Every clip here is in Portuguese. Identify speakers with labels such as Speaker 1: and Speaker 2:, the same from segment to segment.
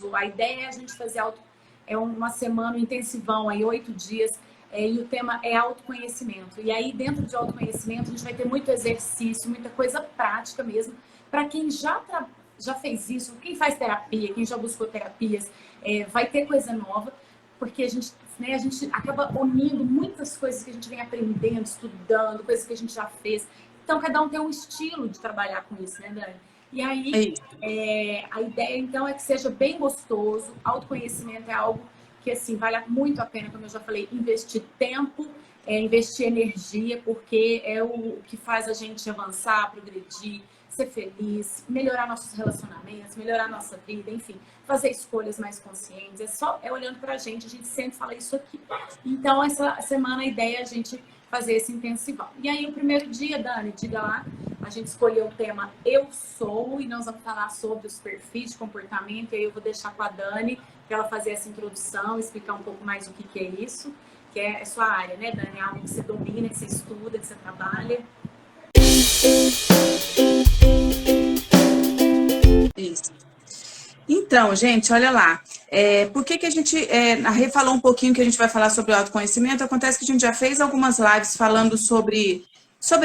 Speaker 1: curso, a ideia é a gente fazer uma semana, um intensivão, aí 8 dias, e o tema é autoconhecimento. E aí, dentro de autoconhecimento, a gente vai ter muito exercício, muita coisa prática mesmo, para quem já fez isso, quem faz terapia, quem já buscou terapias, vai ter coisa nova, porque a gente acaba unindo muitas coisas que a gente vem aprendendo, estudando, coisas que a gente já fez. Então, cada um tem um estilo de trabalhar com isso, né, Dani? E aí, a ideia, então, é que seja bem gostoso. Autoconhecimento é algo que, assim, vale muito a pena, como eu já falei, investir tempo, investir energia, porque é o que faz a gente avançar, progredir, ser feliz, melhorar nossos relacionamentos, melhorar nossa vida, enfim, fazer escolhas mais conscientes. É olhando pra gente, a gente sempre fala isso aqui. Então, essa semana a ideia é a gente fazer esse intensivão. E aí, o primeiro dia, Dani, diga lá, a gente escolheu o tema Eu Sou, e nós vamos falar sobre os perfis de comportamento, e aí eu vou deixar com a Dani para ela fazer essa introdução, explicar um pouco mais o que é isso, que é sua área, né, Dani? É algo que você domina, que você estuda, que você trabalha.
Speaker 2: Isso. Então, gente, olha lá. Por que a gente... a Rê falou um pouquinho que a gente vai falar sobre autoconhecimento. Acontece que a gente já fez algumas lives falando sobre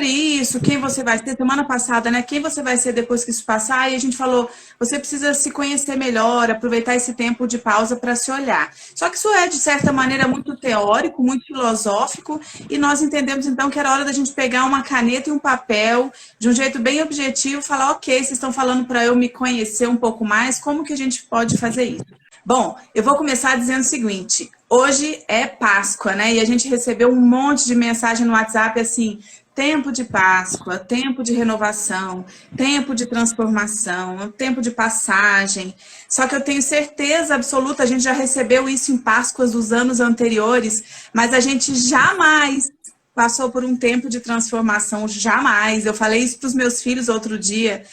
Speaker 2: isso, quem você vai ser. Semana passada, né? Quem você vai ser depois que isso passar. E a gente falou, você precisa se conhecer melhor, aproveitar esse tempo de pausa para se olhar. Só que isso é, de certa maneira, muito teórico, muito filosófico. E nós entendemos, então, que era hora da gente pegar uma caneta e um papel, de um jeito bem objetivo, falar, ok, vocês estão falando para eu me conhecer um pouco mais, como que a gente pode fazer isso? Bom, eu vou começar dizendo o seguinte, hoje é Páscoa, né? E a gente recebeu um monte de mensagem no WhatsApp, assim, tempo de Páscoa, tempo de renovação, tempo de transformação, tempo de passagem. Só que eu tenho certeza absoluta, a gente já recebeu isso em Páscoas dos anos anteriores, mas a gente jamais passou por um tempo de transformação, jamais. Eu falei isso para os meus filhos outro dia.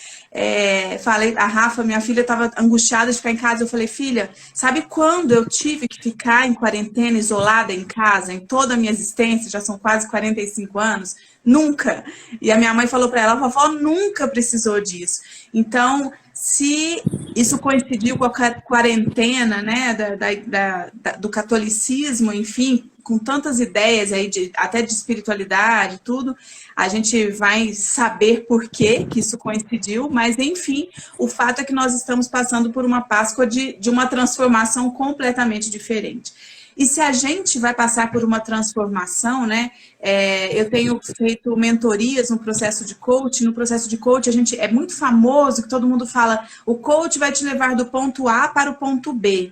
Speaker 2: Falei, a Rafa, minha filha, estava angustiada de ficar em casa. Eu falei, filha, sabe quando eu tive que ficar em quarentena, isolada em casa, em toda a minha existência, já são quase 45 anos? Nunca. E a minha mãe falou para ela, a vovó nunca precisou disso. Então, se isso coincidiu com a quarentena, né, do catolicismo, enfim, com tantas ideias aí, até de espiritualidade, tudo, a gente vai saber por que isso coincidiu, mas, enfim, o fato é que nós estamos passando por uma Páscoa de uma transformação completamente diferente. E se a gente vai passar por uma transformação, né? Eu tenho feito mentorias no processo de coaching. No processo de coaching, a gente é muito famoso que todo mundo fala, o coach vai te levar do ponto A para o ponto B.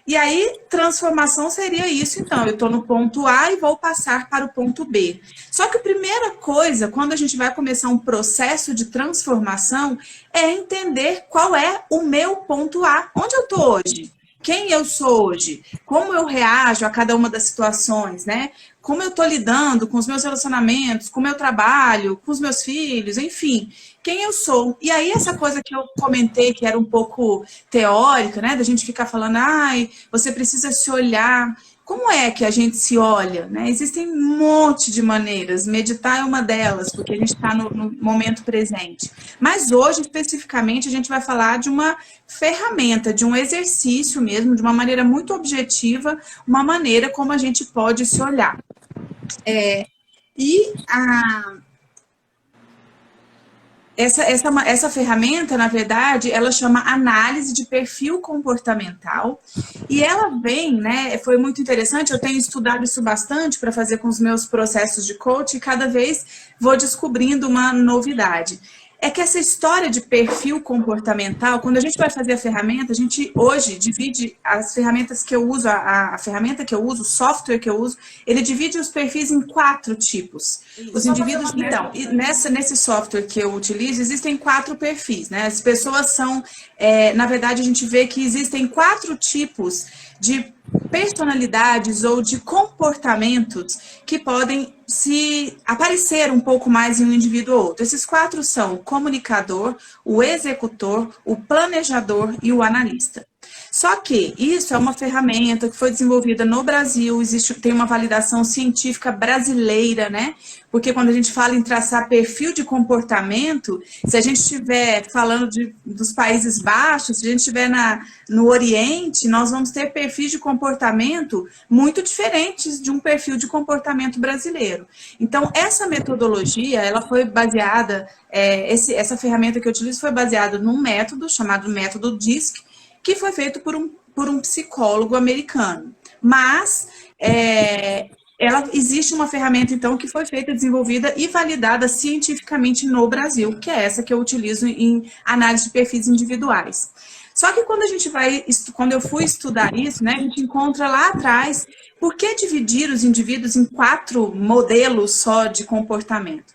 Speaker 2: E aí, transformação seria isso, então, eu estou no ponto A e vou passar para o ponto B. Só que a primeira coisa, quando a gente vai começar um processo de transformação, é entender qual é o meu ponto A. Onde eu estou hoje? Quem eu sou hoje? Como eu reajo a cada uma das situações, né? Como eu estou lidando com os meus relacionamentos, com o meu trabalho, com os meus filhos, enfim, quem eu sou. E aí essa coisa que eu comentei, que era um pouco teórica, né? Da gente ficar falando, ai, você precisa se olhar. Como é que a gente se olha, né? Existem um monte de maneiras, meditar é uma delas, porque a gente está no momento presente. Mas hoje, especificamente, a gente vai falar de uma ferramenta, de um exercício mesmo, de uma maneira muito objetiva, uma maneira como a gente pode se olhar. Essa ferramenta, na verdade, ela chama análise de perfil comportamental e ela vem, né, foi muito interessante, eu tenho estudado isso bastante para fazer com os meus processos de coaching e cada vez vou descobrindo uma novidade. É que essa história de perfil comportamental, quando a gente vai fazer a ferramenta, a gente hoje divide as ferramentas que eu uso, a ferramenta que eu uso, o software que eu uso, ele divide os perfis em 4 tipos. Os indivíduos, então, nesse software que eu utilizo, existem 4 perfis, né? As pessoas são, na verdade, a gente vê que existem 4 tipos de personalidades ou de comportamentos que podem se aparecer um pouco mais em um indivíduo ou outro. Esses 4 são o comunicador, o executor, o planejador e o analista. Só que isso é uma ferramenta que foi desenvolvida no Brasil, tem uma validação científica brasileira, né? Porque quando a gente fala em traçar perfil de comportamento, se a gente estiver falando dos Países Baixos, se a gente estiver no Oriente, nós vamos ter perfis de comportamento muito diferentes de um perfil de comportamento brasileiro. Então, essa metodologia, ela foi baseada, essa ferramenta que eu utilizo foi baseada num método chamado método DISC, que foi feito por um psicólogo americano. Mas existe uma ferramenta, então, que foi feita, desenvolvida e validada cientificamente no Brasil, que é essa que eu utilizo em análise de perfis individuais. Só que quando eu fui estudar isso, né, a gente encontra lá atrás, por que dividir os indivíduos em 4 modelos só de comportamento?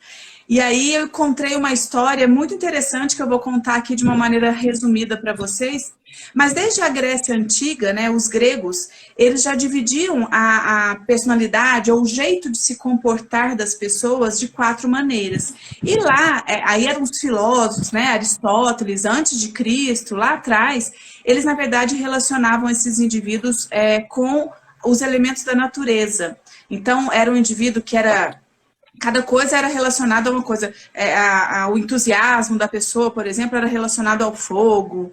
Speaker 2: E aí eu encontrei uma história muito interessante que eu vou contar aqui de uma maneira resumida para vocês. Mas desde a Grécia Antiga, né, os gregos, eles já dividiam a personalidade ou o jeito de se comportar das pessoas de 4 maneiras. E lá, aí eram os filósofos, né, Aristóteles, antes de Cristo, lá atrás, eles na verdade relacionavam esses indivíduos com os elementos da natureza. Então, era um indivíduo que era... Cada coisa era relacionada a uma coisa. O entusiasmo da pessoa, por exemplo, era relacionado ao fogo,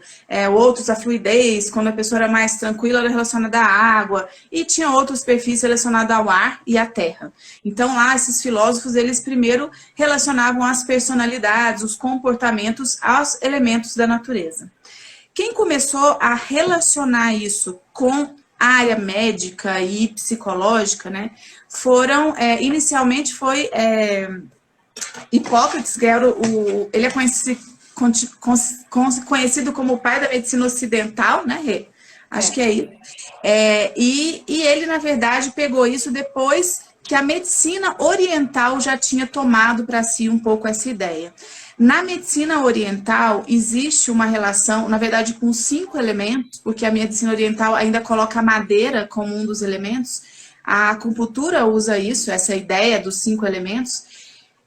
Speaker 2: outros à fluidez, quando a pessoa era mais tranquila, era relacionada à água, e tinha outros perfis relacionados ao ar e à terra. Então, lá, esses filósofos, eles primeiro relacionavam as personalidades, os comportamentos aos elementos da natureza. Quem começou a relacionar isso com a área médica e psicológica, né, inicialmente foi Hipócrates, que era ele é conhecido como o pai da medicina ocidental, né, Rê? Acho que é isso. E ele, na verdade, pegou isso depois que a medicina oriental já tinha tomado para si um pouco essa ideia. Na medicina oriental, existe uma relação, na verdade, com 5 elementos, porque a medicina oriental ainda coloca a madeira como um dos elementos. A acupuntura usa isso, essa ideia dos 5 elementos,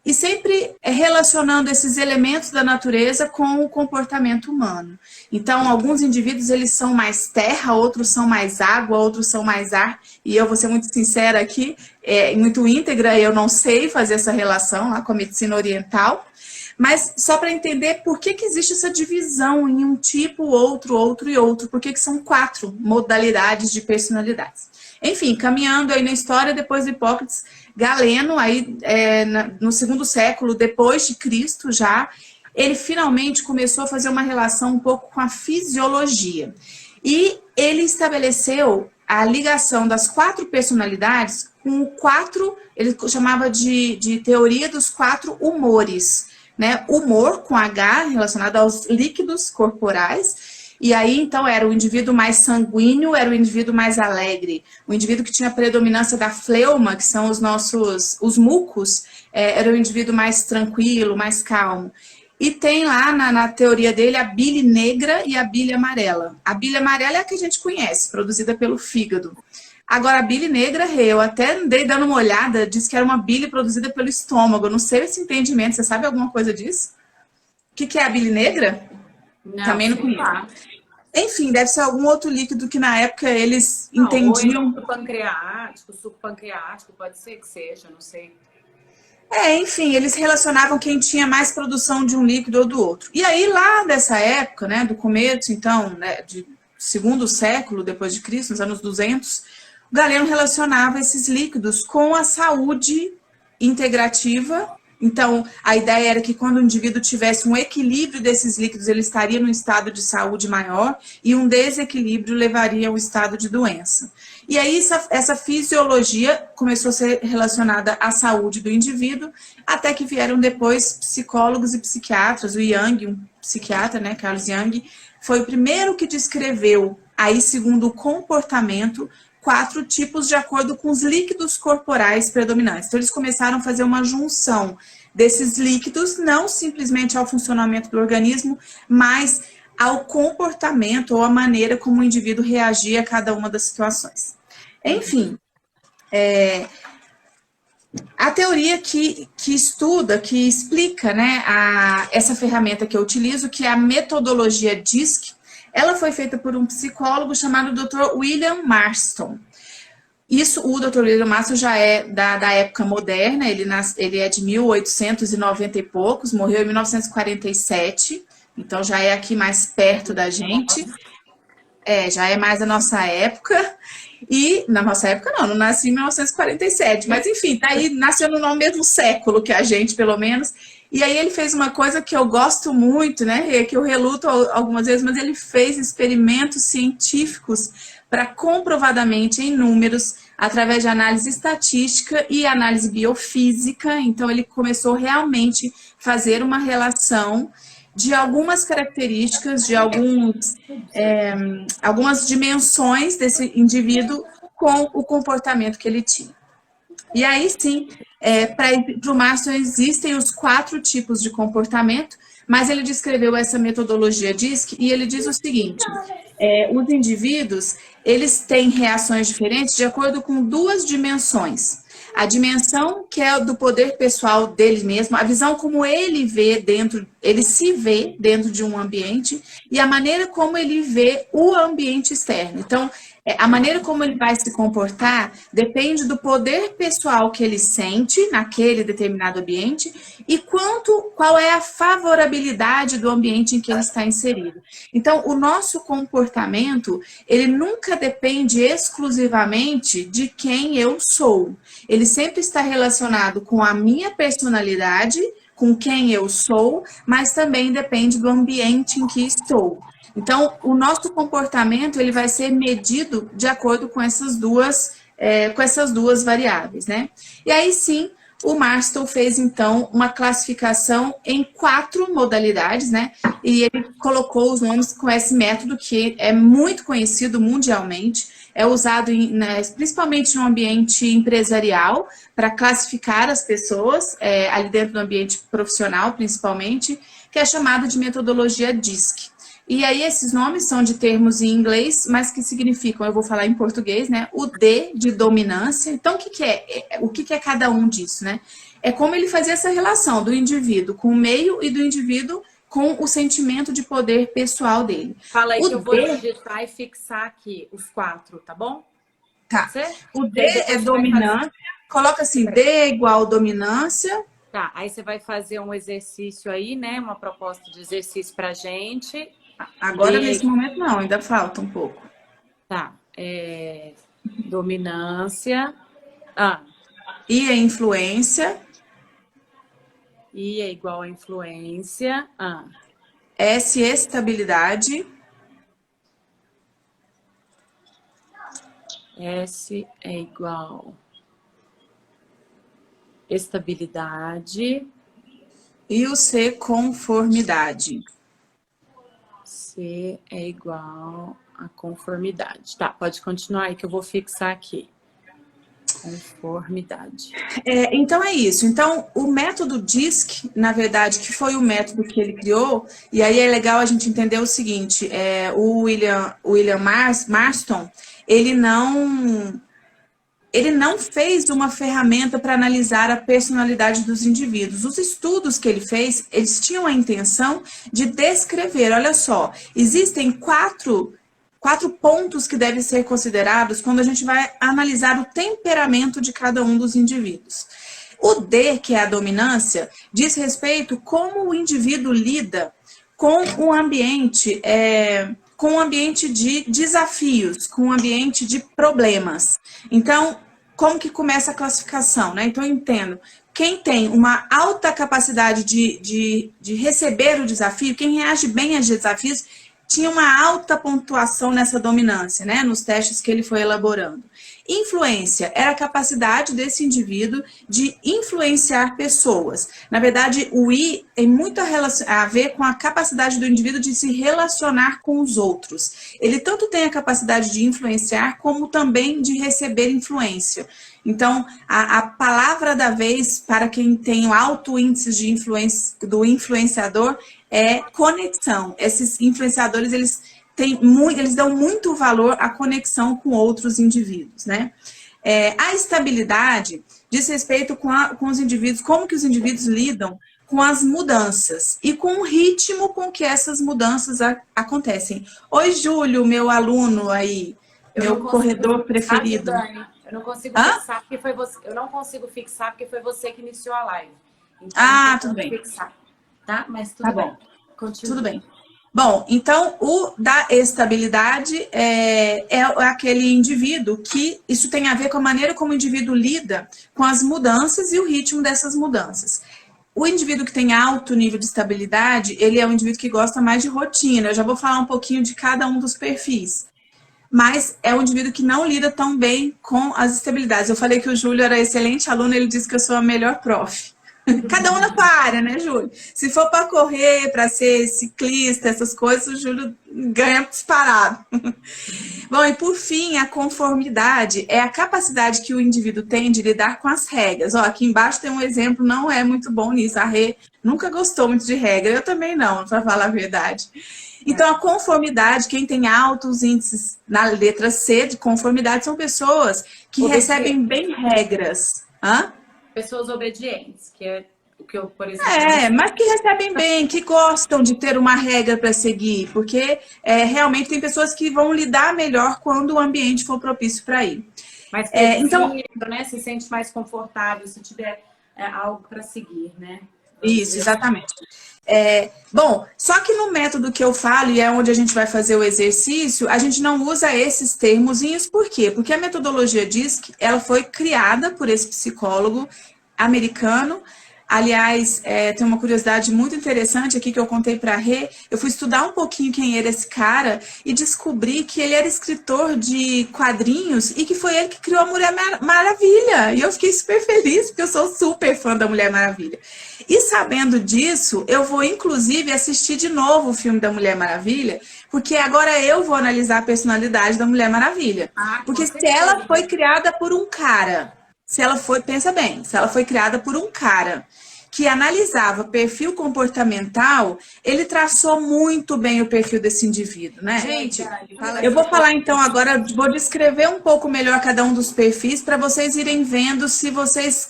Speaker 2: e sempre relacionando esses elementos da natureza com o comportamento humano. Então, alguns indivíduos, eles são mais terra, outros são mais água, outros são mais ar, e eu vou ser muito sincera aqui, muito íntegra, eu não sei fazer essa relação lá com a medicina oriental, mas só para entender por que existe essa divisão em um tipo, outro e outro, por que são 4 modalidades de personalidades. Enfim, caminhando aí na história, depois de Hipócrates, Galeno, aí no 2º século depois de Cristo já, ele finalmente começou a fazer uma relação um pouco com a fisiologia. E ele estabeleceu a ligação das 4 personalidades com ele chamava de teoria dos 4 humores. Né? Humor, com H, relacionado aos líquidos corporais. E aí, então, era o indivíduo mais sanguíneo, era o indivíduo mais alegre. O indivíduo que tinha predominância da fleuma, que são os mucos, era o indivíduo mais tranquilo, mais calmo. E tem lá, na teoria dele, a bile negra e a bile amarela. A bile amarela é a que a gente conhece, produzida pelo fígado. Agora, a bile negra, eu até andei dando uma olhada, disse que era uma bile produzida pelo estômago. Eu não sei esse entendimento, você sabe alguma coisa disso? O que é a bile negra?
Speaker 1: Não,
Speaker 2: também não conheço. Enfim, deve ser algum outro líquido que na época eles entendiam.
Speaker 1: Ou suco pancreático, pode ser que seja, não sei.
Speaker 2: Enfim, eles relacionavam quem tinha mais produção de um líquido ou do outro. E aí, lá dessa época, né, do começo, então, né, de 2º século depois de Cristo, nos anos 200, o Galeno relacionava esses líquidos com a saúde integrativa. Então, a ideia era que quando o indivíduo tivesse um equilíbrio desses líquidos, ele estaria num estado de saúde maior, e um desequilíbrio levaria ao estado de doença. E aí, essa fisiologia começou a ser relacionada à saúde do indivíduo, até que vieram depois psicólogos e psiquiatras. O Jung, um psiquiatra, né, Carlos Jung, foi o primeiro que descreveu, aí segundo o comportamento, 4 tipos de acordo com os líquidos corporais predominantes. Então, eles começaram a fazer uma junção desses líquidos, não simplesmente ao funcionamento do organismo, mas ao comportamento ou à maneira como o indivíduo reagia a cada uma das situações. Enfim, a teoria que estuda, que explica, né, essa ferramenta que eu utilizo, que é a metodologia DISC, Ela foi feita por um psicólogo chamado Dr. William Marston. O Dr. William Marston já é da época moderna, ele é de 1890 e poucos, morreu em 1947, então já é aqui mais perto da gente. Já é mais da nossa época. E na nossa época não nasci em 1947, mas enfim, tá aí, nasceu no mesmo século que a gente, pelo menos. E aí ele fez uma coisa que eu gosto muito, né? E que eu reluto algumas vezes, mas ele fez experimentos científicos para comprovadamente em números, através de análise estatística e análise biofísica. Então ele começou realmente a fazer uma relação de algumas características, de algumas dimensões desse indivíduo com o comportamento que ele tinha. E aí sim, para o Marston existem os 4 tipos de comportamento, mas ele descreveu essa metodologia DISC e ele diz o seguinte, os indivíduos, eles têm reações diferentes de acordo com 2 dimensões. A dimensão que é do poder pessoal dele mesmo, a visão como ele se vê dentro de um ambiente e a maneira como ele vê o ambiente externo. Então, a maneira como ele vai se comportar depende do poder pessoal que ele sente naquele determinado ambiente e qual é a favorabilidade do ambiente em que ele está inserido. Então, o nosso comportamento, ele nunca depende exclusivamente de quem eu sou. Ele sempre está relacionado com a minha personalidade, com quem eu sou, mas também depende do ambiente em que estou. Então, o nosso comportamento ele vai ser medido de acordo com essas duas variáveis, né? E aí sim, o Marston fez então uma classificação em 4 modalidades, né? E ele colocou os nomes com esse método que é muito conhecido mundialmente, é usado principalmente no ambiente empresarial para classificar as pessoas, ali dentro do ambiente profissional principalmente, que é chamado de metodologia DISC. E aí esses nomes são de termos em inglês, mas que significam, eu vou falar em português, né? O D de dominância. Então, o que é cada um disso, né? É como ele fazia essa relação do indivíduo com o meio e do indivíduo com o sentimento de poder pessoal dele.
Speaker 1: Fala aí que eu vou digitar e fixar aqui os 4, tá bom?
Speaker 2: Tá. O D é dominância. Coloca assim, D é igual dominância.
Speaker 1: Tá, aí você vai fazer um exercício aí, né? Uma proposta de exercício pra gente.
Speaker 2: Agora, nesse momento, não, ainda falta um pouco.
Speaker 1: Tá. Dominância.
Speaker 2: I é influência.
Speaker 1: I é igual a influência.
Speaker 2: S, estabilidade.
Speaker 1: S é igual estabilidade.
Speaker 2: E o C, conformidade.
Speaker 1: C é igual a conformidade. Tá, pode continuar aí que eu vou fixar aqui. Conformidade.
Speaker 2: Então é isso. Então, o método DISC, na verdade, que foi o método que ele criou, e aí é legal a gente entender o seguinte, o William Marston, ele não fez uma ferramenta para analisar a personalidade dos indivíduos. Os estudos que ele fez, eles tinham a intenção de descrever, olha só, existem 4 pontos que devem ser considerados quando a gente vai analisar o temperamento de cada um dos indivíduos. O D, que é a dominância, diz respeito como o indivíduo lida com um ambiente de desafios, com um ambiente de problemas. Então, como que começa a classificação, né? Então, eu entendo. Quem tem uma alta capacidade de receber o desafio, quem reage bem aos desafios, tinha uma alta pontuação nessa dominância, né? Nos testes que ele foi elaborando. Influência era a capacidade desse indivíduo de influenciar pessoas. Na verdade, o I tem muito a ver com a capacidade do indivíduo de se relacionar com os outros. Ele tanto tem a capacidade de influenciar, como também de receber influência. Então, a palavra da vez para quem tem o alto índice de influência do influenciador é conexão. Esses influenciadores, eles dão muito valor à conexão com outros indivíduos, né? A estabilidade diz respeito com os indivíduos, como que os indivíduos lidam com as mudanças e com o ritmo com que essas mudanças acontecem. Oi, Júlio, meu aluno aí, meu corredor preferido.
Speaker 1: Dani, eu não consigo fixar porque foi você. Eu não consigo fixar porque foi você que iniciou a live. Então,
Speaker 2: tudo bem.
Speaker 1: Fixar, tá? Mas tudo bem.
Speaker 2: Bom. Tudo bem. Bom, então o da estabilidade é aquele indivíduo que isso tem a ver com a maneira como o indivíduo lida com as mudanças e o ritmo dessas mudanças. O indivíduo que tem alto nível de estabilidade, ele é um indivíduo que gosta mais de rotina. Eu já vou falar um pouquinho de cada um dos perfis. Mas é um indivíduo que não lida tão bem com as estabilidades. Eu falei que o Júlio era excelente aluno, ele disse que eu sou a melhor prof. Cada um na sua área, né, Júlio? Se for para correr, para ser ciclista, essas coisas, o Júlio ganha disparado. Bom, e por fim, a conformidade é a capacidade que o indivíduo tem de lidar com as regras. Ó, aqui embaixo tem um exemplo, não é muito bom nisso. A Rê nunca gostou muito de regra, eu também não, para falar a verdade. Então, a conformidade, quem tem altos índices na letra C de conformidade, são pessoas que recebem bem regras.
Speaker 1: Pessoas obedientes, que é o que eu, por exemplo...
Speaker 2: mas que recebem bem, que gostam de ter uma regra para seguir, porque realmente tem pessoas que vão lidar melhor quando o ambiente for propício para ir.
Speaker 1: Mas então, né, se sente mais confortável, se tiver algo para seguir, né?
Speaker 2: Isso, exatamente. Bom, só que no método que eu falo, e é onde a gente vai fazer o exercício, a gente não usa esses termozinhos, por quê? Porque a metodologia diz que ela foi criada por esse psicólogo americano. Aliás, tem uma curiosidade muito interessante aqui que eu contei para a Rê. Eu fui estudar um pouquinho quem era esse cara e descobri que ele era escritor de quadrinhos e que foi ele que criou a Mulher Maravilha. E eu fiquei super feliz, porque eu sou super fã da Mulher Maravilha. E sabendo disso, eu vou inclusive assistir de novo o filme da Mulher Maravilha, porque agora eu vou analisar a personalidade da Mulher Maravilha. Porque se ela foi criada por um cara... pensa bem, se ela foi criada por um cara que analisava perfil comportamental, ele traçou muito bem o perfil desse indivíduo, né? Gente, eu vou falar então agora, vou descrever um pouco melhor cada um dos perfis para vocês irem vendo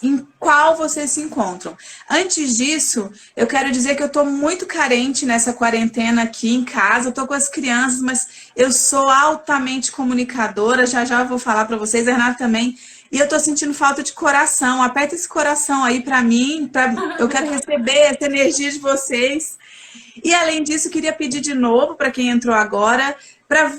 Speaker 2: em qual vocês se encontram. Antes disso, eu quero dizer que eu estou muito carente nessa quarentena aqui em casa, eu estou com as crianças, mas eu sou altamente comunicadora, já eu vou falar para vocês, a Renata também. E eu tô sentindo falta de coração. Aperta esse coração aí para mim. Eu quero receber essa energia de vocês. E além disso, queria pedir de novo para quem entrou agora, para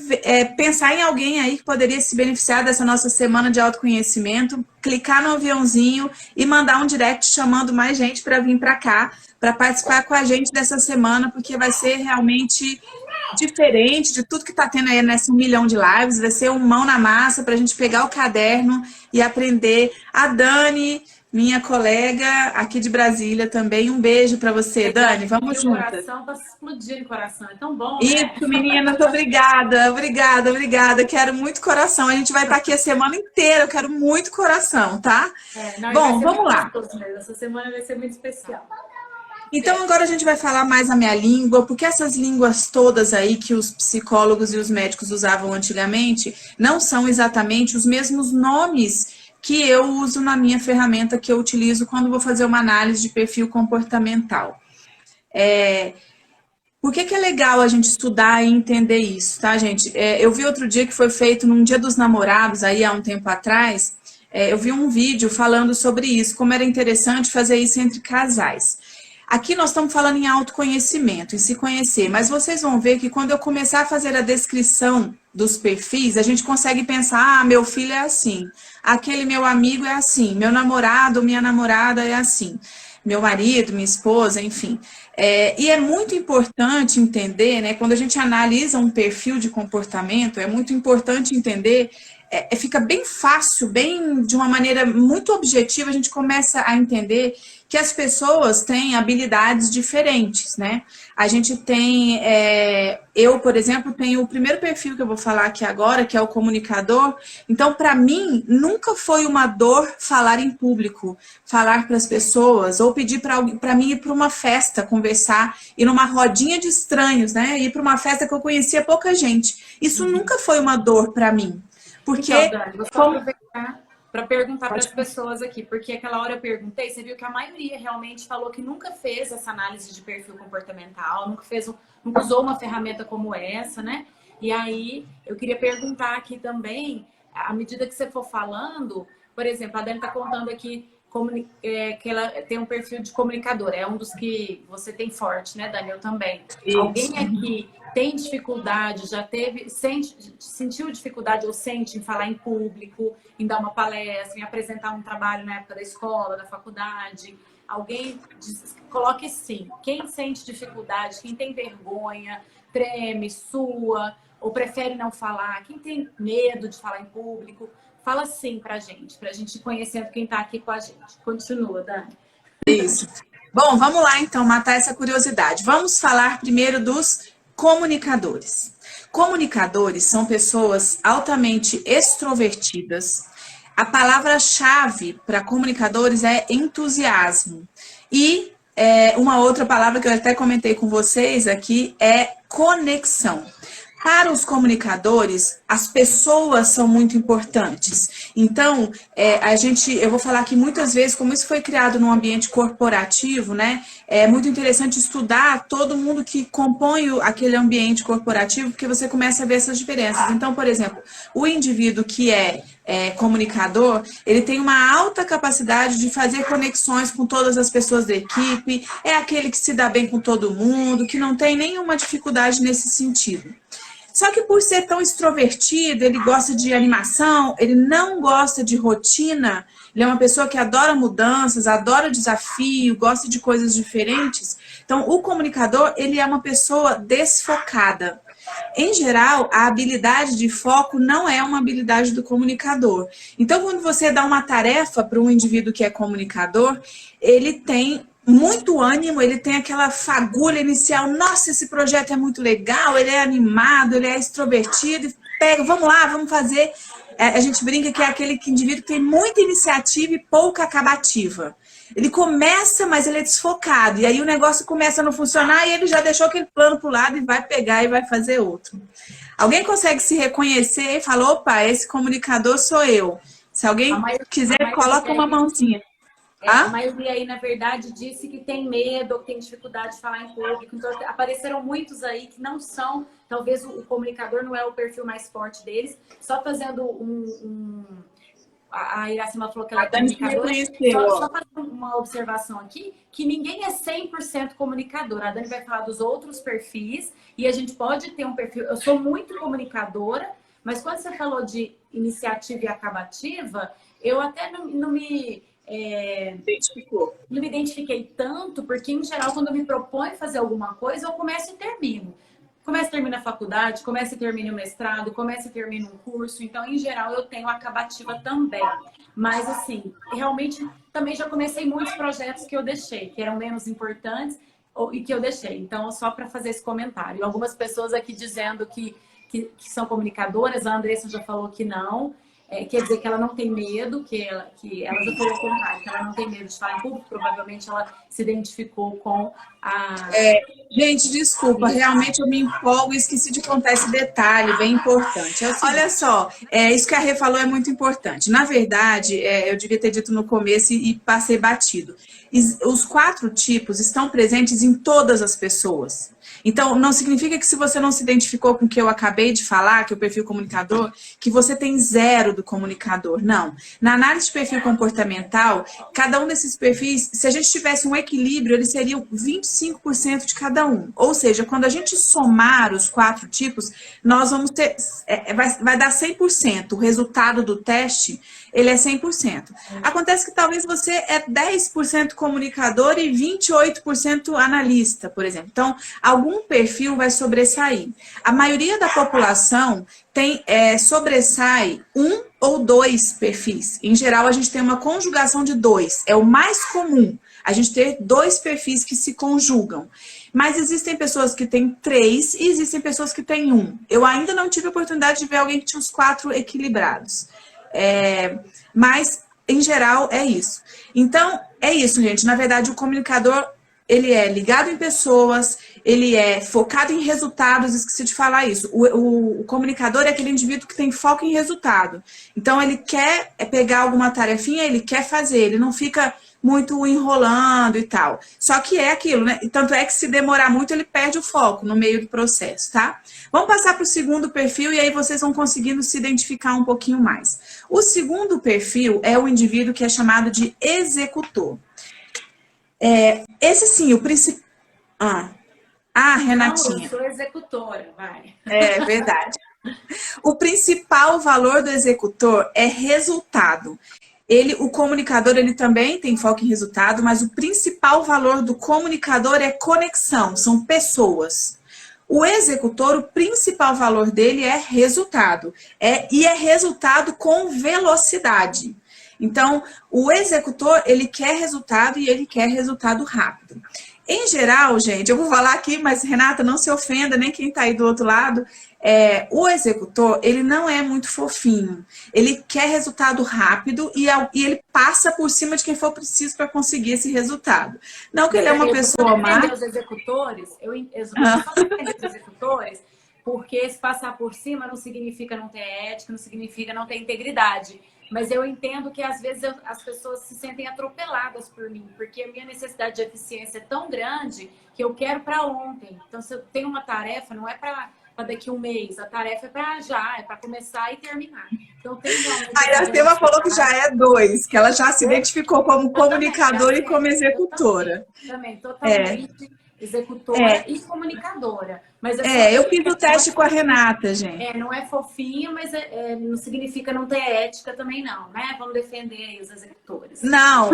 Speaker 2: pensar em alguém aí que poderia se beneficiar dessa nossa semana de autoconhecimento, clicar no aviãozinho e mandar um direct chamando mais gente para vir para cá, para participar com a gente dessa semana, porque vai ser realmente diferente de tudo que está tendo aí nesse 1 milhão de lives. Vai ser um mão na massa para a gente pegar o caderno e aprender. A Dani, minha colega aqui de Brasília também, um beijo para você, Dani, vamos juntas.
Speaker 1: O coração está explodindo o coração, é tão bom,
Speaker 2: né? Isso, meninas, obrigada, quero muito coração, a gente vai estar aqui a semana inteira, eu quero muito coração, tá? Bom, vamos lá.
Speaker 1: Essa semana vai ser muito especial.
Speaker 2: Então, agora a gente vai falar mais a minha língua, porque essas línguas todas aí que os psicólogos e os médicos usavam antigamente não são exatamente os mesmos nomes que eu uso na minha ferramenta que eu utilizo quando vou fazer uma análise de perfil comportamental. Por que é legal a gente estudar e entender isso, tá, gente? Eu vi outro dia que foi feito num Dia dos Namorados, aí há um tempo atrás, eu vi um vídeo falando sobre isso, como era interessante fazer isso entre casais. Aqui nós estamos falando em autoconhecimento, em se conhecer, mas vocês vão ver que quando eu começar a fazer a descrição dos perfis, a gente consegue pensar, meu filho é assim, aquele meu amigo é assim, meu namorado, minha namorada é assim, meu marido, minha esposa, enfim. E é muito importante entender, né, quando a gente analisa um perfil de comportamento, é muito importante entender, fica bem fácil, de uma maneira muito objetiva, a gente começa a entender que as pessoas têm habilidades diferentes, né? A gente tem, eu, por exemplo, tenho o primeiro perfil que eu vou falar aqui agora, que é o comunicador. Então, para mim, nunca foi uma dor falar em público, falar para as pessoas, ou pedir para mim ir para uma festa, conversar, ir numa rodinha de estranhos, né? Ir para uma festa que eu conhecia pouca gente. Isso nunca foi uma dor para mim. Porque...
Speaker 1: Então, Dani, vou só aproveitar para perguntar para as pessoas aqui, porque aquela hora eu perguntei, você viu que a maioria realmente falou que nunca fez essa análise de perfil comportamental, nunca usou uma ferramenta como essa, né? E aí eu queria perguntar aqui também, à medida que você for falando, por exemplo, a Dani está contando aqui que ela tem um perfil de comunicadora, é um dos que você tem forte, né, Dani? Eu também. Isso. Alguém aqui tem dificuldade, sentiu dificuldade ou sente em falar em público, em dar uma palestra, em apresentar um trabalho na época da escola, da faculdade? Alguém coloque sim. Quem sente dificuldade, quem tem vergonha, treme, sua, ou prefere não falar, quem tem medo de falar em público, fala sim pra gente ir conhecendo quem tá aqui com a gente. Continua, Dani.
Speaker 2: Isso. Bom, vamos lá então, matar essa curiosidade. Vamos falar primeiro dos comunicadores. Comunicadores são pessoas altamente extrovertidas. A palavra-chave para comunicadores é entusiasmo. E uma outra palavra que eu até comentei com vocês aqui é conexão. Para os comunicadores, as pessoas são muito importantes. Então, eu vou falar aqui muitas vezes, como isso foi criado num ambiente corporativo, né? É muito interessante estudar todo mundo que compõe aquele ambiente corporativo, porque você começa a ver essas diferenças. Então, por exemplo, o indivíduo que é comunicador, ele tem uma alta capacidade de fazer conexões com todas as pessoas da equipe, é aquele que se dá bem com todo mundo, que não tem nenhuma dificuldade nesse sentido. Só que por ser tão extrovertido, ele gosta de animação, ele não gosta de rotina, ele é uma pessoa que adora mudanças, adora desafio, gosta de coisas diferentes. Então, o comunicador, ele é uma pessoa desfocada. Em geral, a habilidade de foco não é uma habilidade do comunicador. Então, quando você dá uma tarefa para um indivíduo que é comunicador, ele tem muito ânimo, ele tem aquela fagulha inicial, nossa, esse projeto é muito legal, ele é animado, ele é extrovertido, pega, vamos lá, vamos fazer. A gente brinca que é aquele indivíduo que tem muita iniciativa e pouca acabativa. Ele começa, mas ele é desfocado, e aí o negócio começa a não funcionar e ele já deixou aquele plano para o lado e vai pegar e vai fazer outro. Alguém consegue se reconhecer e falar, opa, esse comunicador sou eu. Se alguém quiser, coloca uma mãozinha.
Speaker 1: A maioria aí, na verdade, disse que tem medo ou que tem dificuldade de falar em público. Então, apareceram muitos aí que não são, talvez o comunicador não é o perfil mais forte deles. Só fazendo a Iracema falou que ela é comunicadora. Só fazendo uma observação aqui, que ninguém é 100% comunicador. A Dani vai falar dos outros perfis e a gente pode ter um perfil... Eu sou muito comunicadora, mas quando você falou de iniciativa e acabativa, eu até não me identifiquei tanto, porque em geral quando eu me proponho fazer alguma coisa, eu começo e termino. Começo e termino a faculdade, começo e termino o mestrado, começo e termino um curso. Então, em geral, eu tenho acabativa também. Mas, assim, realmente também já comecei muitos projetos que eu deixei, que eram menos importantes e que eu deixei. Então, só para fazer esse comentário. Algumas pessoas aqui dizendo que são comunicadoras, a Andressa já falou que não. Quer dizer que ela não tem medo, que ela já falou o contrário, que ela não tem medo de falar em público, provavelmente ela se identificou com a...
Speaker 2: Gente, desculpa, realmente eu me empolgo e esqueci de contar esse detalhe bem importante. Olha só, isso que a Rê falou é muito importante. Na verdade, eu devia ter dito no começo e passei batido. Os 4 tipos estão presentes em todas as pessoas. Então, não significa que se você não se identificou com o que eu acabei de falar, que é o perfil comunicador, que você tem 0 do comunicador. Não. Na análise de perfil comportamental, cada um desses perfis, se a gente tivesse um equilíbrio, eles seriam 25% de cada um. Ou seja, quando a gente somar os 4 tipos, nós vamos ter... vai dar 100%. O resultado do teste, ele é 100%. Acontece que talvez você é 10% comunicador e 28% analista, por exemplo. Então, algum perfil vai sobressair. A maioria da população sobressai 1 ou 2 perfis. Em geral, a gente tem uma conjugação de 2. É o mais comum, a gente ter 2 perfis que se conjugam. Mas existem pessoas que têm 3 e existem pessoas que têm 1. Eu ainda não tive a oportunidade de ver alguém que tinha os 4 equilibrados. Mas, em geral, é isso. Então, é isso, gente. Na verdade, o comunicador ele é ligado em pessoas, ele é focado em resultados, esqueci de falar isso. O comunicador é aquele indivíduo que tem foco em resultado. Então, ele quer pegar alguma tarefinha, ele quer fazer, ele não fica muito enrolando e tal. Só que é aquilo, né? Tanto é que se demorar muito, ele perde o foco no meio do processo, tá? Vamos passar para o segundo perfil e aí vocês vão conseguindo se identificar um pouquinho mais. O segundo perfil é o indivíduo que é chamado de executor. Esse sim, o principal... Renatinha.
Speaker 1: Não, eu sou executora, vai.
Speaker 2: É verdade. O principal valor do executor é resultado. O comunicador, ele também tem foco em resultado, mas o principal valor do comunicador é conexão, são pessoas. O executor, o principal valor dele é resultado. E é resultado com velocidade. Então, o executor, ele quer resultado e ele quer resultado rápido. Em geral, gente, eu vou falar aqui, mas Renata, não se ofenda, nem quem está aí do outro lado, o executor, ele não é muito fofinho. Ele quer resultado rápido e ele passa por cima de quem for preciso para conseguir esse resultado. Não que ele é uma pessoa má.
Speaker 1: Os executores, eu só defendo os executores, porque se passar por cima não significa não ter ética, não significa não ter integridade. Mas eu entendo que, às vezes, as pessoas se sentem atropeladas por mim, porque a minha necessidade de eficiência é tão grande que eu quero para ontem. Então, se eu tenho uma tarefa, não é para daqui a um mês, a tarefa é para já, é para começar e terminar. Então, tem realmente...
Speaker 2: A Iracema falou que já é 2, que ela já se identificou como comunicadora e como executora.
Speaker 1: Também, totalmente executora e comunicadora. Mas
Speaker 2: eu fiz o teste com a Renata, gente.
Speaker 1: Não é fofinho, mas não significa não ter ética também não, né? Vamos defender aí os executores.
Speaker 2: Não,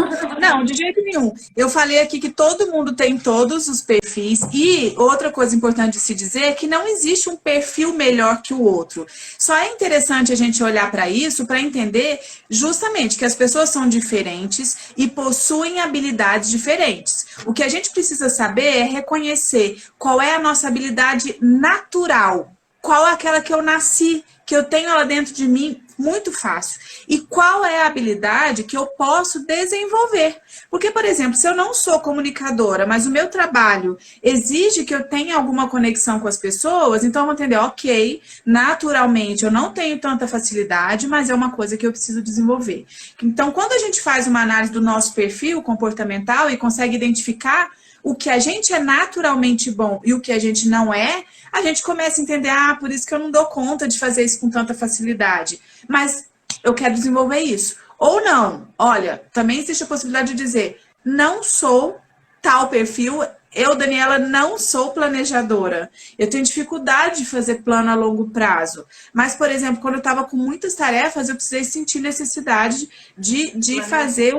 Speaker 2: de jeito nenhum. Eu falei aqui que todo mundo tem todos os perfis e outra coisa importante de se dizer é que não existe um perfil melhor que o outro. Só é interessante a gente olhar para isso para entender justamente que as pessoas são diferentes e possuem habilidades diferentes. O que a gente precisa saber é reconhecer qual é a nossa habilidade natural, qual é aquela que eu nasci, que eu tenho ela dentro de mim muito fácil, e qual é a habilidade que eu posso desenvolver. Porque, por exemplo, se eu não sou comunicadora, mas o meu trabalho exige que eu tenha alguma conexão com as pessoas, então eu vou entender, ok, naturalmente eu não tenho tanta facilidade, mas é uma coisa que eu preciso desenvolver. Então, quando a gente faz uma análise do nosso perfil comportamental e consegue identificar o que a gente é naturalmente bom e o que a gente não é, a gente começa a entender, por isso que eu não dou conta de fazer isso com tanta facilidade. Mas eu quero desenvolver isso. Ou não, olha, também existe a possibilidade de dizer, não sou tal perfil, eu, Daniela, não sou planejadora. Eu tenho dificuldade de fazer plano a longo prazo. Mas, por exemplo, quando eu estava com muitas tarefas, eu precisei sentir necessidade de fazer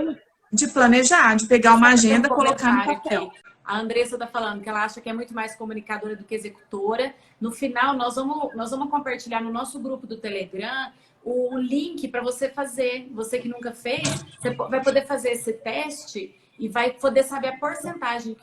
Speaker 2: de planejar, de pegar uma agenda e colocar no papel.
Speaker 1: Aqui. A Andressa está falando que ela acha que é muito mais comunicadora do que executora. No final, nós vamos compartilhar no nosso grupo do Telegram o link para você fazer. Você que nunca fez, você vai poder fazer esse teste e vai poder saber a porcentagem.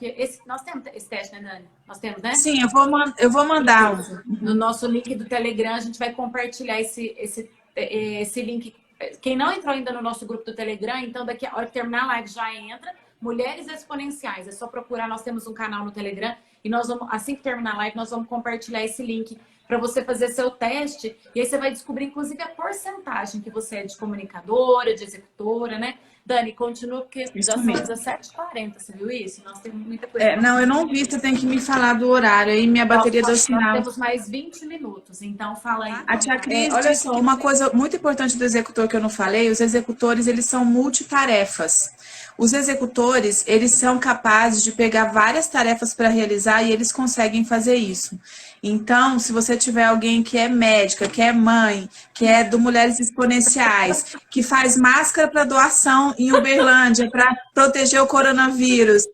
Speaker 1: Nós temos esse teste, né, Dani? Nós temos, né?
Speaker 2: Sim, eu vou mandar.
Speaker 1: No nosso link do Telegram, a gente vai compartilhar esse link. Quem não entrou ainda no nosso grupo do Telegram, então daqui a hora que terminar a live já entra. Mulheres Exponenciais, é só procurar, nós temos um canal no Telegram e nós vamos, assim que terminar a live, nós vamos compartilhar esse link para você fazer seu teste e aí você vai descobrir, inclusive, a porcentagem que você é de comunicadora, de executora, né? Dani, continua, porque já são 17h40, você viu isso? Nós temos muita coisa.
Speaker 2: Não, eu não vi, você tem que me falar do horário, aí minha bateria deu sinal.
Speaker 1: Nós temos mais 20 minutos, então fala aí.
Speaker 2: A tia Cris, olha só, uma coisa muito importante do executor que eu não falei, os executores, eles são multitarefas. Os executores, eles são capazes de pegar várias tarefas para realizar e eles conseguem fazer isso. Então, se você tiver alguém que é médica, que é mãe, que é do Mulheres Exponenciais, que faz máscara para doação em Uberlândia para proteger o coronavírus,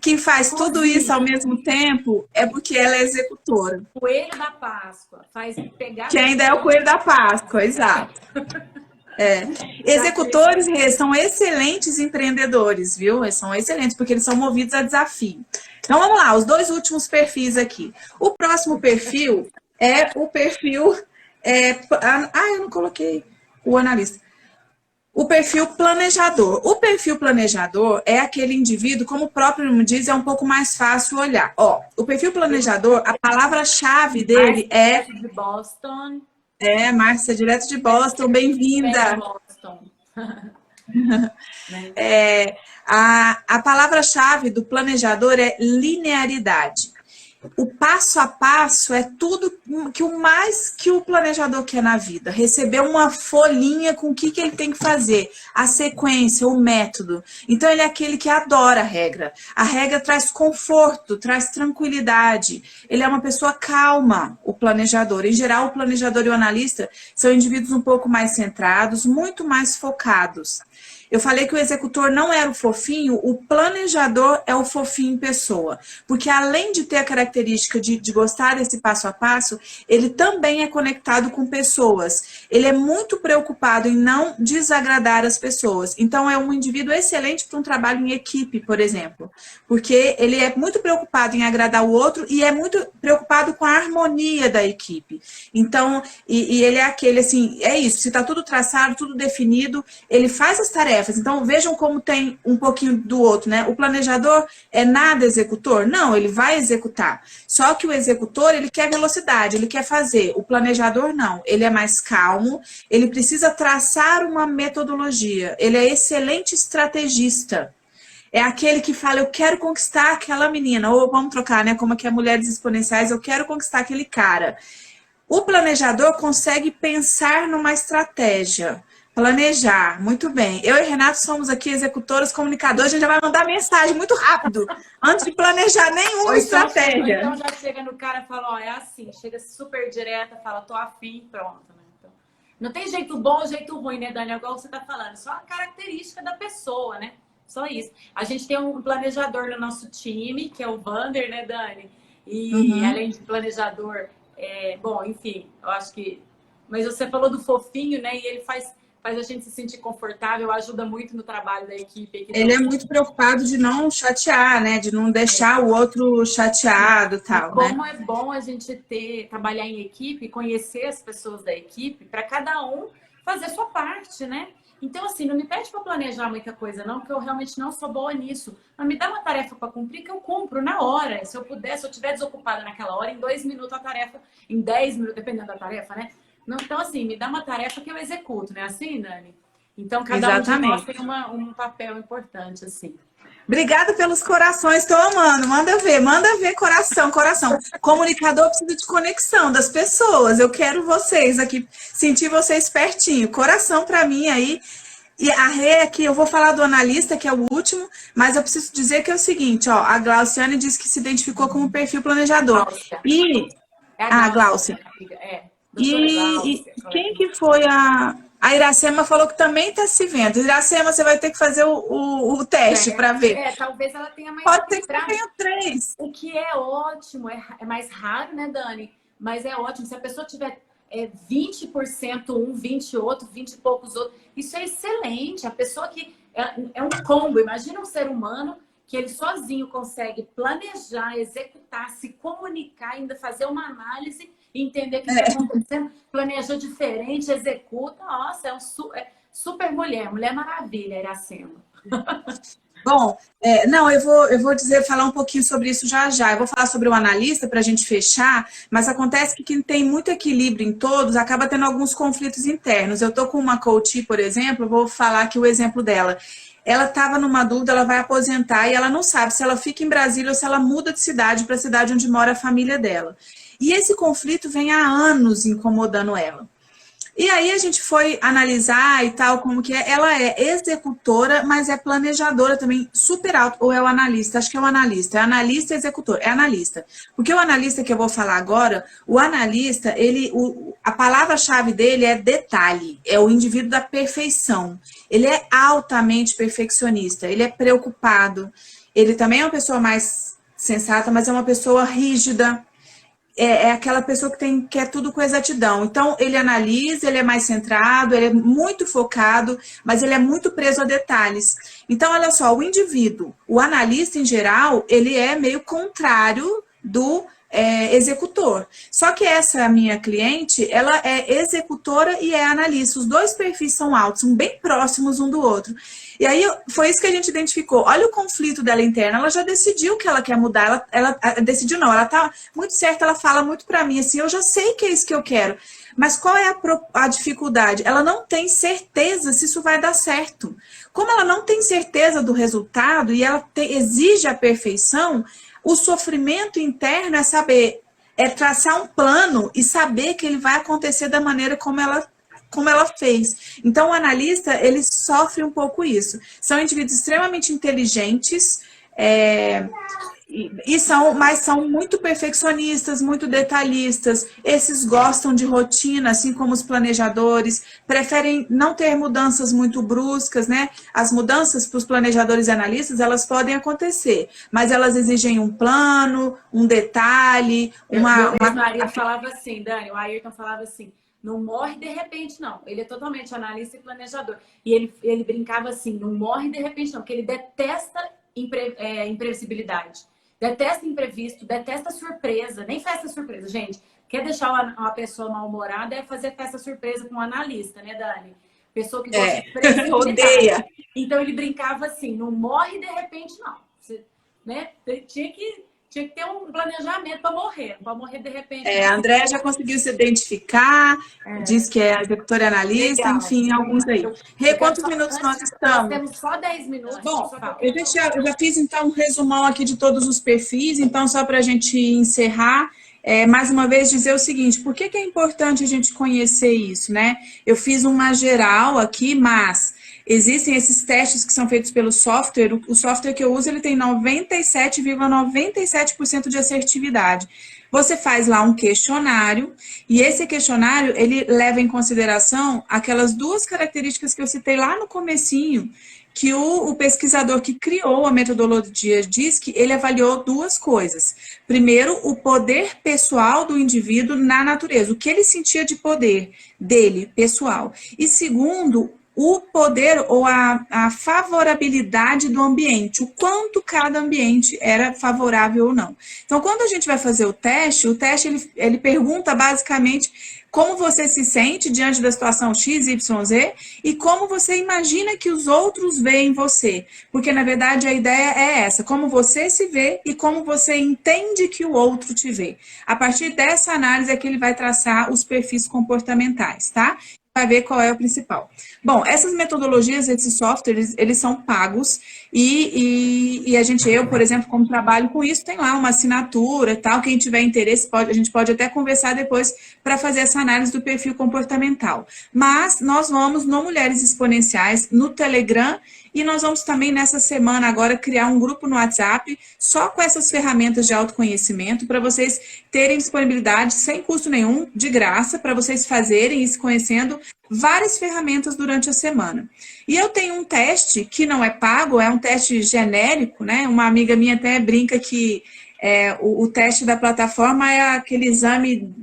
Speaker 2: que faz tudo isso ao mesmo tempo, é porque ela é executora.
Speaker 1: Coelho da Páscoa.
Speaker 2: Que ainda é o coelho da Páscoa, exato. Executores são excelentes empreendedores, viu? São excelentes, porque eles são movidos a desafio. Então, vamos lá, os 2 últimos perfis aqui. O próximo perfil é o perfil... eu não coloquei o analista. O perfil planejador. O perfil planejador é aquele indivíduo, como o próprio nome diz, é um pouco mais fácil olhar. Ó, o perfil planejador, a palavra-chave dele é...
Speaker 1: de Boston.
Speaker 2: Márcia, direto de Boston, bem-vinda.
Speaker 1: Boston.
Speaker 2: A palavra-chave do planejador é linearidade. O passo a passo é tudo que o mais que o planejador quer na vida. Receber uma folhinha com o que ele tem que fazer, a sequência, o método. Então, ele é aquele que adora a regra. A regra traz conforto, traz tranquilidade. Ele é uma pessoa calma, o planejador. Em geral, o planejador e o analista são indivíduos um pouco mais centrados, muito mais focados. Eu falei que o executor não era o fofinho, o planejador é o fofinho em pessoa. Porque além de ter a característica de gostar desse passo a passo, ele também é conectado com pessoas. Ele é muito preocupado em não desagradar as pessoas. Então, é um indivíduo excelente para um trabalho em equipe, por exemplo. Porque ele é muito preocupado em agradar o outro e é muito preocupado com a harmonia da equipe. Então, e ele é aquele, assim, é isso. Se está tudo traçado, tudo definido, ele faz as tarefas. Então, vejam como tem um pouquinho do outro, né? O planejador é nada executor? Não, ele vai executar. Só que o executor, ele quer velocidade, ele quer fazer. O planejador, não. Ele é mais calmo, ele precisa traçar uma metodologia. Ele é excelente estrategista. É aquele que fala, eu quero conquistar aquela menina. Ou vamos trocar, né? Como aqui é Mulheres Exponenciais, eu quero conquistar aquele cara. O planejador consegue pensar numa estratégia. Planejar, muito bem. Eu e Renato somos aqui executoras, comunicadores, a gente já vai mandar mensagem muito rápido, antes de planejar nenhuma estratégia.
Speaker 1: Então já chega no cara e fala, ó, é assim, chega super direta, fala, tô afim, pronto. Né? Então, não tem jeito bom ou jeito ruim, né, Dani? Igual você tá falando, só a característica da pessoa, né? Só isso. A gente tem um planejador no nosso time, que é o Vander, né, Dani? E além de planejador, bom, enfim, eu acho que... Mas você falou do fofinho, né? E ele faz a gente se sentir confortável, ajuda muito no trabalho da equipe.
Speaker 2: Ele é muito preocupado de não chatear, né? De não deixar o outro chateado e tal,
Speaker 1: como é bom a gente trabalhar em equipe, conhecer as pessoas da equipe, para cada um fazer a sua parte, né? Então, assim, não me pede para planejar muita coisa, não, porque eu realmente não sou boa nisso. Mas me dá uma tarefa para cumprir que eu cumpro na hora. Se eu puder, se eu estiver desocupada naquela hora, em 2 minutos a tarefa, em 10 minutos, dependendo da tarefa, né? Então, assim, me dá uma tarefa que eu executo, né? Assim, Dani? Então, cada um de nós tem um papel importante, assim.
Speaker 2: Obrigada pelos corações, estou amando. Manda ver, coração. Comunicador precisa de conexão das pessoas. Eu quero vocês aqui, sentir vocês pertinho. Coração para mim aí. E a Rê aqui, eu vou falar do analista, que é o último, mas eu preciso dizer que é o seguinte, ó, a Glauciane disse que se identificou como perfil planejador. A Glaucia. E quem que foi a Iracema falou que também está se vendo. Iracema, você vai ter que fazer o teste para ver.
Speaker 1: Talvez ela tenha mais.
Speaker 2: Pode ser que eu tenha 3.
Speaker 1: O que é ótimo, é mais raro, né, Dani? Mas é ótimo. Se a pessoa tiver 20% um, 20 outro, 20 e poucos outros, isso é excelente. A pessoa que é um combo. Imagina um ser humano que ele sozinho consegue planejar, executar, se comunicar, ainda fazer uma análise, entender o que está acontecendo, planeja diferente, executa. Nossa, é super mulher maravilha, Iracema.
Speaker 2: Bom, não, eu vou falar um pouquinho sobre isso já. Eu vou falar sobre o analista para a gente fechar, mas acontece que quem tem muito equilíbrio em todos acaba tendo alguns conflitos internos. Eu estou com uma coach, por exemplo, vou falar aqui o exemplo dela. Ela estava numa dúvida, ela vai aposentar e ela não sabe se ela fica em Brasília ou se ela muda de cidade para a cidade onde mora a família dela. E esse conflito vem há anos incomodando ela. E aí a gente foi analisar e tal, como que é. Ela é executora, mas é planejadora também, super alto. Ou é o analista? Acho que é o analista. É analista e executor. É analista. Porque o analista que eu vou falar agora, o analista, a palavra-chave dele é detalhe. É o indivíduo da perfeição. Ele é altamente perfeccionista. Ele é preocupado. Ele também é uma pessoa mais sensata, mas é uma pessoa rígida. É aquela pessoa que quer tudo com exatidão. Então, ele analisa, ele é mais centrado, ele é muito focado, mas ele é muito preso a detalhes. Então, olha só, o indivíduo, o analista em geral, ele é meio contrário do executor. Só que essa minha cliente, ela é executora e é analista. Os dois perfis são altos, são bem próximos um do outro. E aí foi isso que a gente identificou. Olha o conflito dela interna, ela já decidiu que ela quer mudar. Ela decidiu não, ela tá muito certa, ela fala muito para mim assim, eu já sei que é isso que eu quero. Mas qual é a dificuldade? Ela não tem certeza se isso vai dar certo. Como ela não tem certeza do resultado e ela exige a perfeição, o sofrimento interno é saber, é traçar um plano e saber que ele vai acontecer da maneira como ela fez. Então, o analista, ele sofre um pouco isso. São indivíduos extremamente inteligentes, mas são muito perfeccionistas, muito detalhistas. Esses gostam de rotina, assim como os planejadores, preferem não ter mudanças muito bruscas, né? As mudanças para os planejadores e analistas, elas podem acontecer, mas elas exigem um plano, um detalhe,
Speaker 1: Meu marido falava assim, Dani, o Ayrton falava assim, não morre de repente, não. Ele é totalmente analista e planejador. E ele brincava assim, não morre de repente, não, porque ele detesta imprevisibilidade. Detesta imprevisto, detesta surpresa, nem festa surpresa, gente. Quer deixar uma pessoa mal-humorada é fazer festa surpresa com um analista, né, Dani? Pessoa que gosta de previsibilidade.
Speaker 2: Odeia.
Speaker 1: Então ele brincava assim, não morre de repente, não. Você, né? Tinha que ter um planejamento para morrer de repente.
Speaker 2: A Andréa já conseguiu se identificar, diz que é executora e analista, legal, enfim, alguns aí. Rê, quantos minutos nós estamos?
Speaker 1: Nós temos só 10 minutos.
Speaker 2: Bom, eu já fiz então um resumão aqui de todos os perfis, então só para a gente encerrar, mais uma vez dizer o seguinte, por que é importante a gente conhecer isso, né? Eu fiz uma geral aqui, mas existem esses testes que são feitos pelo software. O software que eu uso, ele tem 97,97% de assertividade. Você faz lá um questionário e esse questionário, ele leva em consideração aquelas duas características que eu citei lá no comecinho, que o pesquisador que criou a metodologia DISC, ele avaliou duas coisas. Primeiro, o poder pessoal do indivíduo na natureza, o que ele sentia de poder dele, pessoal. E segundo, o poder ou a favorabilidade do ambiente, o quanto cada ambiente era favorável ou não. Então, quando a gente vai fazer o teste ele pergunta basicamente como você se sente diante da situação X, Y, Z e como você imagina que os outros veem você. Porque, na verdade, a ideia é essa, como você se vê e como você entende que o outro te vê. A partir dessa análise é que ele vai traçar os perfis comportamentais, tá? Vai ver qual é o principal. Bom, essas metodologias, esses softwares, eles são pagos e eu, por exemplo, como trabalho com isso, tem lá uma assinatura e tal, quem tiver interesse, a gente pode até conversar depois para fazer essa análise do perfil comportamental. Mas nós vamos no Mulheres Exponenciais, no Telegram, e nós vamos também nessa semana agora criar um grupo no WhatsApp só com essas ferramentas de autoconhecimento para vocês terem disponibilidade sem custo nenhum, de graça, para vocês fazerem e se conhecendo várias ferramentas durante a semana. E eu tenho um teste que não é pago, é um teste genérico, né? Uma amiga minha até brinca que o teste da plataforma é aquele exame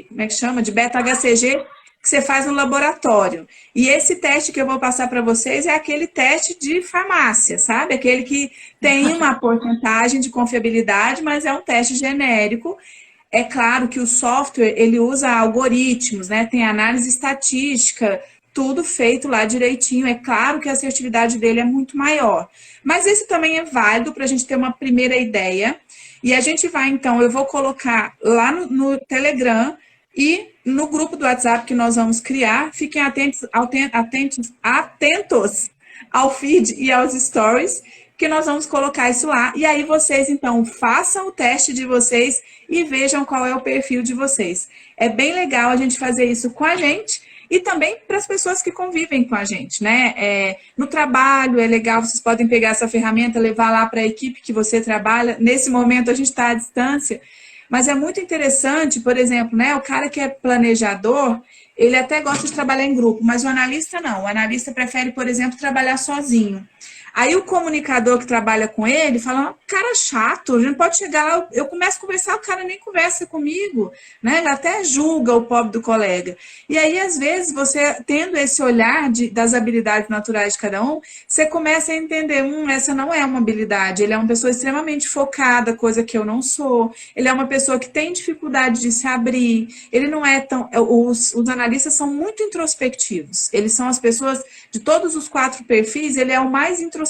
Speaker 2: como é que chama? De beta-HCG, que você faz no laboratório. E esse teste que eu vou passar para vocês é aquele teste de farmácia, sabe? Aquele que tem uma porcentagem de confiabilidade, mas é um teste genérico. É claro que o software, ele usa algoritmos, né? Tem análise estatística, tudo feito lá direitinho. É claro que a assertividade dele é muito maior. Mas esse também é válido para a gente ter uma primeira ideia. E a gente vai, então, eu vou colocar lá no Telegram e no grupo do WhatsApp que nós vamos criar. Fiquem atentos ao feed e aos stories, que nós vamos colocar isso lá. E aí vocês, então, façam o teste de vocês e vejam qual é o perfil de vocês. É bem legal a gente fazer isso com a gente e também para as pessoas que convivem com a gente, né? No trabalho é legal, vocês podem pegar essa ferramenta, levar lá para a equipe que você trabalha. Nesse momento a gente está à distância, mas é muito interessante, por exemplo, né? O cara que é planejador, ele até gosta de trabalhar em grupo, mas o analista não. O analista prefere, por exemplo, trabalhar sozinho. Aí o comunicador que trabalha com ele fala, cara chato, a gente pode chegar lá, eu começo a conversar, o cara nem conversa comigo, né? Ele até julga o pobre do colega. E aí, às vezes, você tendo esse olhar das habilidades naturais de cada um, você começa a entender, essa não é uma habilidade, ele é uma pessoa extremamente focada, coisa que eu não sou, ele é uma pessoa que tem dificuldade de se abrir, ele não é tão... Os analistas são muito introspectivos, eles são as pessoas, de todos os 4 perfis, ele é o mais introspectivo.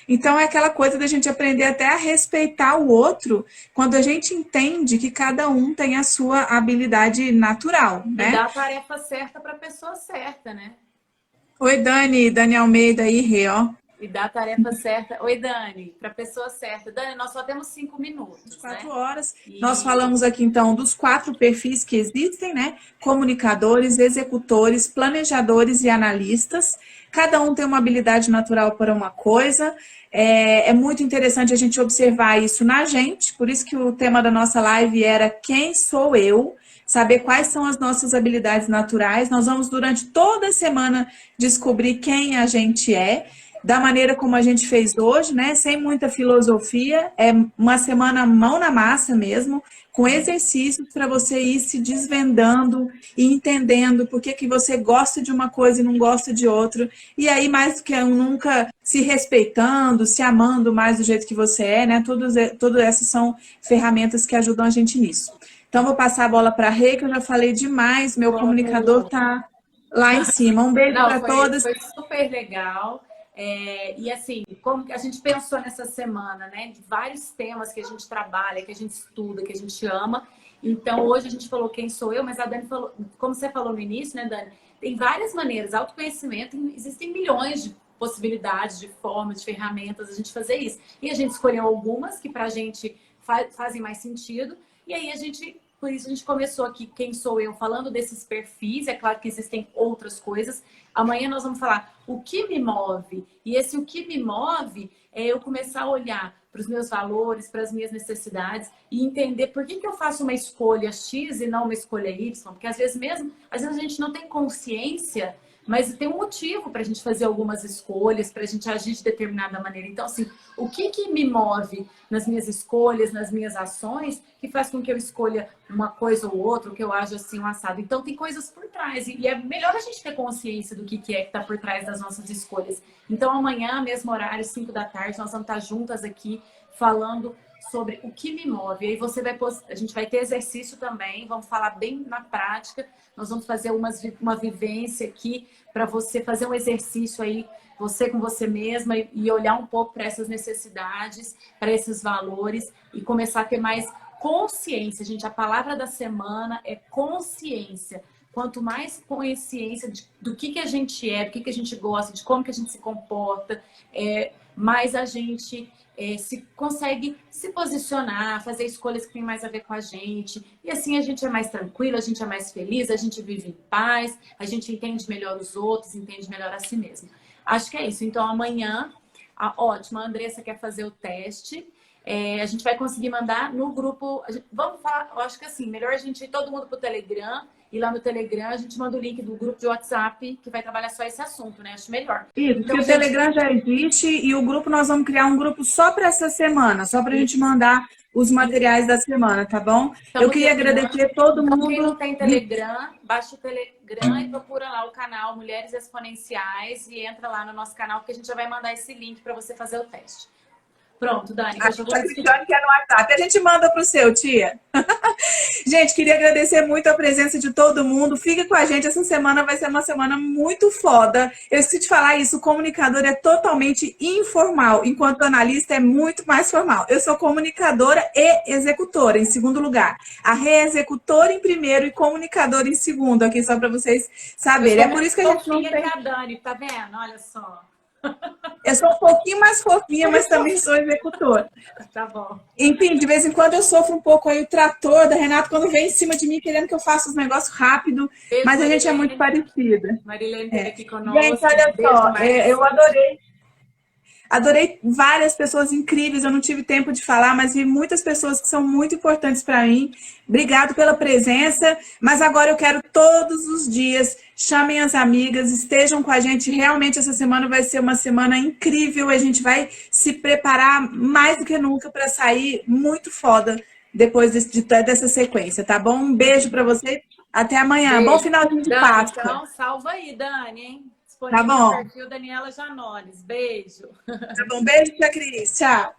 Speaker 2: Então, é aquela coisa da gente aprender até a respeitar o outro, quando a gente entende que cada um tem a sua habilidade natural, né?
Speaker 1: E dá a tarefa certa para a pessoa certa, né?
Speaker 2: Oi, Dani Almeida aí, Rê, ó.
Speaker 1: E dá a tarefa certa. Oi, Dani, para a pessoa certa. Dani, nós só temos 5 minutos,
Speaker 2: 4
Speaker 1: né?
Speaker 2: horas. Nós falamos aqui, então, dos 4 perfis que existem, né? Comunicadores, executores, planejadores e analistas. Cada um tem uma habilidade natural para uma coisa. É muito interessante a gente observar isso na gente. Por isso que o tema da nossa live era Quem sou eu? Saber quais são as nossas habilidades naturais. Nós vamos, durante toda a semana, descobrir quem a gente é, da maneira como a gente fez hoje, né? Sem muita filosofia, é uma semana mão na massa mesmo, com exercícios para você ir se desvendando e entendendo por que você gosta de uma coisa e não gosta de outra. E aí, mais do que nunca, se respeitando, se amando mais do jeito que você é, né? Todas essas são ferramentas que ajudam a gente nisso. Então, vou passar a bola para a Rê, que eu já falei demais, meu comunicador está lá em cima. Um beijo para todas.
Speaker 1: Foi super legal. E assim, como que a gente pensou nessa semana, né? De vários temas que a gente trabalha, que a gente estuda, que a gente ama. Então, hoje a gente falou quem sou eu, mas a Dani falou, como você falou no início, né, Dani? Tem várias maneiras. Autoconhecimento, existem milhões de possibilidades, de formas, de ferramentas a gente fazer isso. E a gente escolheu algumas que pra gente fazem mais sentido. E aí por isso a gente começou aqui, quem sou eu, falando desses perfis. É claro que existem outras coisas. Amanhã nós vamos falar o que me move. E esse o que me move é eu começar a olhar para os meus valores, para as minhas necessidades e entender por que eu faço uma escolha X e não uma escolha Y. Porque às vezes a gente não tem consciência, mas tem um motivo para a gente fazer algumas escolhas, para a gente agir de determinada maneira. Então, assim, o que me move nas minhas escolhas, nas minhas ações, que faz com que eu escolha uma coisa ou outra, que eu aja assim, um assado. Então, tem coisas por trás. E é melhor a gente ter consciência do que está por trás das nossas escolhas. Então, amanhã, mesmo horário, 5 da tarde, nós vamos estar juntas aqui falando sobre o que me move. Aí a gente vai ter exercício também, vamos falar bem na prática. Nós vamos fazer uma vivência aqui para você fazer um exercício aí, você com você mesma, e olhar um pouco para essas necessidades, para esses valores e começar a ter mais consciência. Gente, a palavra da semana é consciência. Quanto mais consciência do que a gente é, do que a gente gosta, de como que a gente se comporta, mais a gente consegue se posicionar, fazer escolhas que têm mais a ver com a gente. E assim a gente é mais tranquilo, a gente é mais feliz, a gente vive em paz, a gente entende melhor os outros, entende melhor a si mesmo. Acho que é isso. Então amanhã, ótimo, a Andressa quer fazer o teste. A gente vai conseguir mandar no grupo. Vamos falar, eu acho que assim, melhor a gente ir todo mundo pro Telegram. E lá no Telegram a gente manda o link do grupo de WhatsApp que vai trabalhar só esse assunto, né? Acho melhor.
Speaker 2: Isso, então, o Telegram já existe e o grupo nós vamos criar um grupo só para essa semana, só para a gente mandar os materiais da semana, tá bom? Então, eu queria agradecer todo mundo.
Speaker 1: Quem não tem Telegram, baixa o Telegram e procura lá o canal Mulheres Exponenciais e entra lá no nosso canal que a gente já vai mandar esse link para você fazer o teste. Pronto, Dani.
Speaker 2: A Cristiane quer no WhatsApp. A gente manda para o seu, tia. Gente, queria agradecer muito a presença de todo mundo. Fica com a gente. Essa semana vai ser uma semana muito foda. Eu esqueci de falar isso. O comunicador é totalmente informal, enquanto o analista é muito mais formal. Eu sou comunicadora e executora, em segundo lugar. A Rê é executora em primeiro e comunicadora em segundo, aqui só para vocês saberem. É por isso que a gente não tem...
Speaker 1: a Dani, tá vendo? Olha só.
Speaker 2: Eu sou um pouquinho mais fofinha, mas também sou executora.
Speaker 1: Tá bom.
Speaker 2: Enfim, de vez em quando eu sofro um pouco aí o trator da Renata quando vem em cima de mim querendo que eu faça os negócios rápido, mas a gente é muito parecida.
Speaker 1: Marilene esteve aqui conosco.
Speaker 2: Gente, olha só, eu adorei. Adorei várias pessoas incríveis, eu não tive tempo de falar, mas vi muitas pessoas que são muito importantes para mim. Obrigado pela presença, mas agora eu quero todos os dias, chamem as amigas, estejam com a gente. Realmente essa semana vai ser uma semana incrível, a gente vai se preparar mais do que nunca para sair muito foda depois dessa sequência, tá bom? Um beijo para você, até amanhã.
Speaker 1: Beijo.
Speaker 2: Bom finalzinho de
Speaker 1: Dani,
Speaker 2: Páscoa.
Speaker 1: então, salva aí, Dani, hein?
Speaker 2: Tá
Speaker 1: Disponível
Speaker 2: bom.
Speaker 1: no perfil Daniela Janones. Beijo.
Speaker 2: Tá bom, beijo, tia Cris. Tchau.